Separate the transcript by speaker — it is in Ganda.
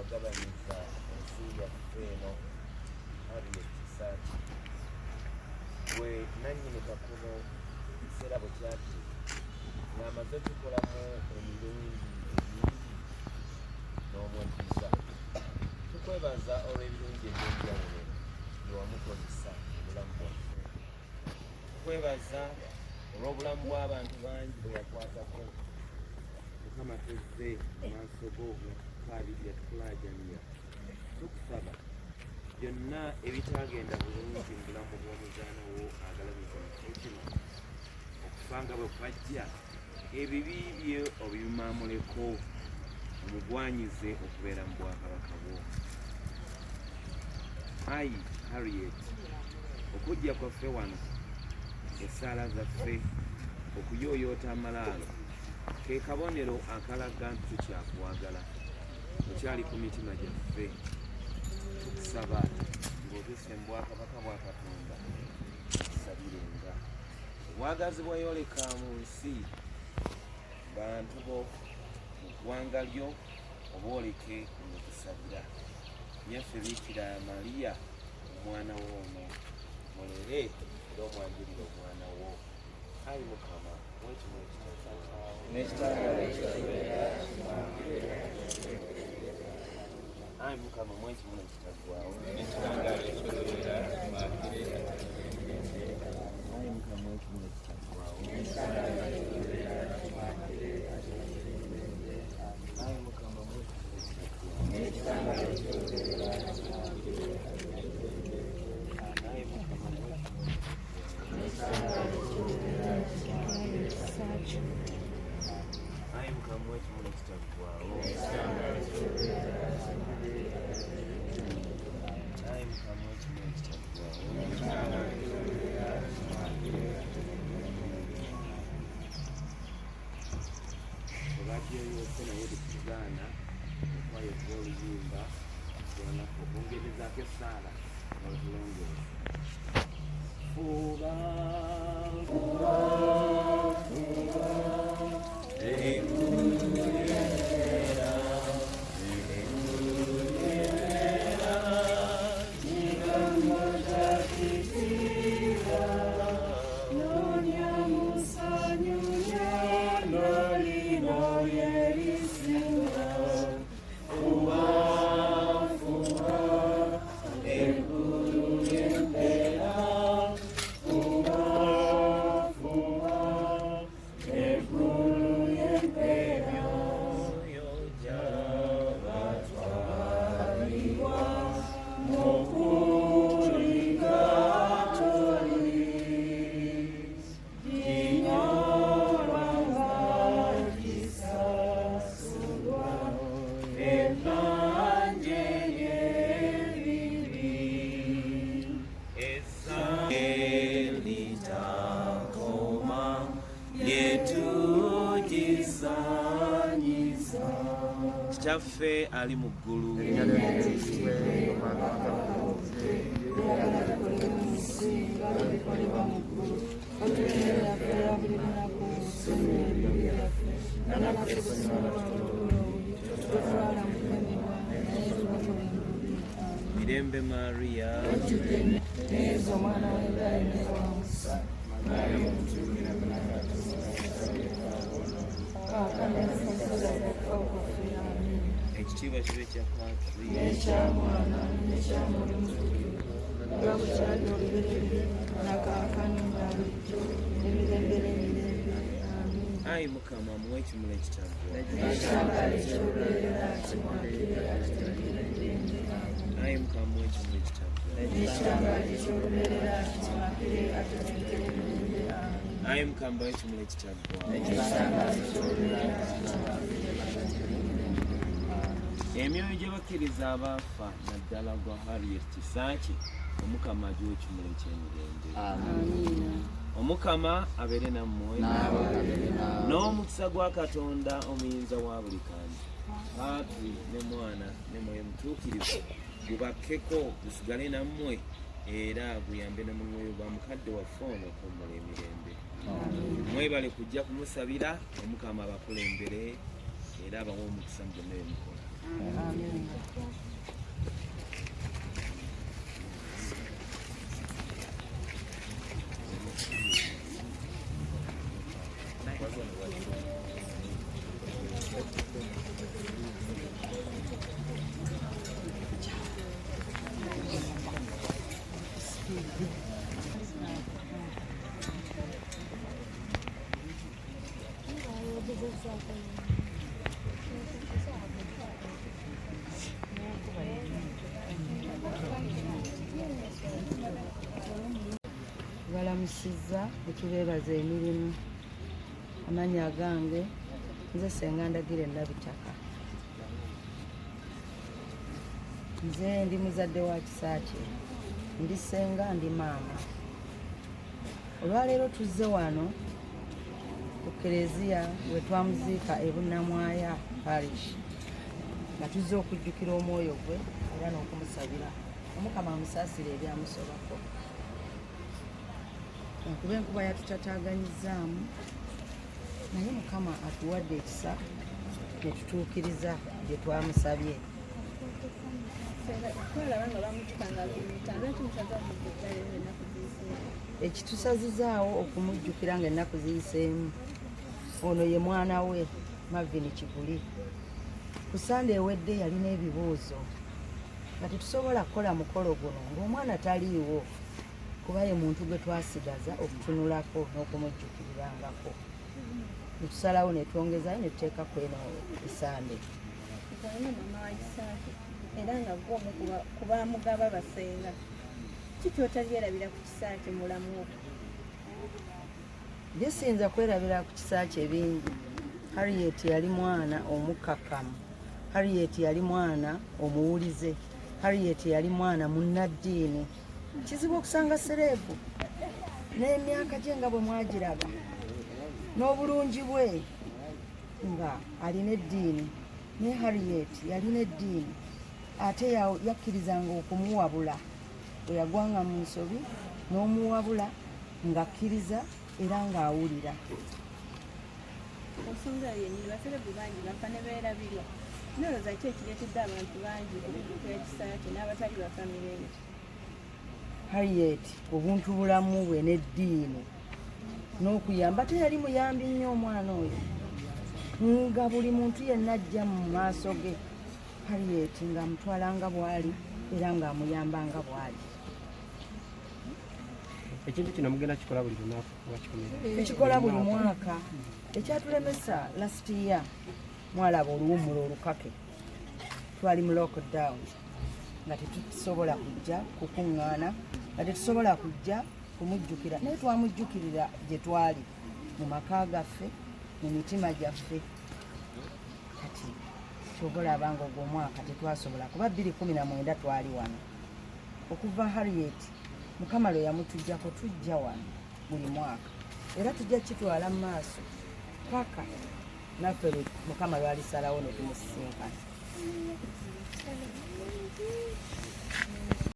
Speaker 1: wagabanyiza ensi yaffe eno Harriet Kisaaki gwe nannyini kakubo ekiseera bwe kyatuuka ng'amaze tukolamu emirundi emingi n'omwekisa. Tukwebaza olw'ebirungi eby'enjawulo bye wamukozesa mu bulamu bwaffe. Tukwebaza olw'obulamu bw'abantu bangi bwe yakwatako. Mukama tuzze mu maaso go okukaabirira tukulaajanira. Tukusaba byonna ebitaagenda bulungi mu bulamu bw'omuzaana wo agalabiza mu kifo kino okufa nga bwe kwajja, ebibi bye obimaamuleko omugwanyize okubeera mu bwakabaka bwo. Ayi Harriet, okujja kwaffe wano, essaala zaffe, okuyooyoota amalaalo, ke kabonero akalaga nti tukyakuwagala, okyali ku mitima gyaffe. Tukusaba ng'otusse mu bwakabaka bwa Katonda, tusabirenga obwagazi bweyoleka mu nsi bantu bo mu ggwanga lyo, obwoleke ng'otusabira. Nyaffe Biikira Mariya omwana wo ono, mulere era omwanjulire omwana wo. Ayi Mukama, mwekimu Ayi Mukama, mwekimu ekitaggwaawo. Ayi Mukama, mwekimu ekitaggwaawo. Ayi Mukama, yose naye tukugaana okwayo kuba oluyimba tuwanaku okwongerezaako essaala n'otulongoosa. Fuba fuba fuba Kitaffe ali mu ggulu, Mirembe Maria ekitiibwa kibe kya Patri n'ekyamwana n'ekyamulemu nga bwe kyali olubereberye nakaakano nga bulijjo emirembe n'emirembe. Amiina. Ayi Mukama, muwe ekimuli ekitaggwa. Ekyambalo eky'olubeerera kimwakirira kitegeeredde. Ayi Mukama, muwe ekimuli ekitaggwa. Ekyambalo eky'olubeerera kimwakirira kitegeeredde. Ayi Mukama, muwe ekimuli ekitaggwa. Ekyambalo eky'olubeerera emyoyo gy'abakkiriza abaafa naddala gwa Harriet Kisaaki, Omukama agiwe ekimuli eky'emirembe. Omukama abeere nammwe n'omukisa gwa Katonda omuyinza wa buli kantu, Patri ne Mwana ne Mwoyo Mutuukirivu gubakkeko gusigale nammwe era guyambe ne mu mwoyo gwa mukadde waffe ono okuwummula emirembe. Mwebale kujja kumusabira, Omukama abakulembere era abawe omukisa mu byonna bye mukola.
Speaker 2: tubalamusizza ne tubeebaza emirimu. Amannya agange nze Ssenga Ndagira Nabitaka. Nze ndi muzadde wa Kisaakye, ndi ssenga, ndi maama. Olwaleero tuzze wano ku Kereziya we twamuziika e Bunnamwaya Parish nga tuzze okujjukira omwoyo gwe era n'okumusabira Omukama amusaasire ebyamusobako. Kuba enkuba yatutataaganyizaamu naye Mukama atuwadde ekisa ne tutuukiriza bye twamusabye. Ekitusazizaawo okumujjukira ng'ennaku ziyiseemu ono ye mwana we Marvin Kiguli. Ku Sande ewedde yalina ebibuuzo nga tetusobola kukola mukolo guno ng'omwana taliiwo, kuba ye muntu gwe twasigaza okutunulako n'okumujjukirirangako. Ne tusalawo ne twongezayo ne tuteekako eno Sande.
Speaker 3: Era nga gwomu kuba mugaba basenga, kiki otabyerabira ku Kisaakye mulamu wo?
Speaker 2: Byesinza kwerabira ku Kisaakye bingi. Harriet yali mwana omukkakkamu, Harriet yali mwana omuwulize, Harriet yali mwana munnaddiini. Kizibu okusanga sereebu n'emyaka gye nga bwe mwagiraba n'obulungi bwe nga alina eddiini. Ne Harriet yalina eddiini ate yakkirizanga okumuwabula bwe yagwanga mu nsobi n'omuwabula ng'akkiriza era ng'awulira.
Speaker 3: Ensonga yennyini baserebu bangi bafa ne beerabirwa. Noloza ki ekireetedde abantu bangi okujjukira Kisaakye n'abatali bafa mirembe?
Speaker 2: Harriet obuntu bulamu bwe n'eddiini n'okuyamba, teyali muyambi nnyo omwana oyo, nga buli muntu yenna ajja mu maaso ge Harriet ng'amutwala nga bw'ali era ng'amuyamba nga bw'ali.
Speaker 4: Ekintu kino mugenda kikola buli lunaku?
Speaker 2: Tukikola buli mwaka. Ekyatulemesa last year mwalaba oluwummula olukake, twali mu lockdown nga tetusobola kujja kukuŋŋaana, nga tetusobola kujja kumujjukira, naye twamujjukirira gye twali mu maka gaffe, mu mitima gyaffe. Kati kyobalaba nga ogwo omwaka tetwasobola kuba 2019 twali wano. Okuva Harriet Mukama lwe yamutujjako tujja wano buli mwaka era tujja kitwala mu maaso paka naffe Mukama lwalisalawo ne tumusisinkana.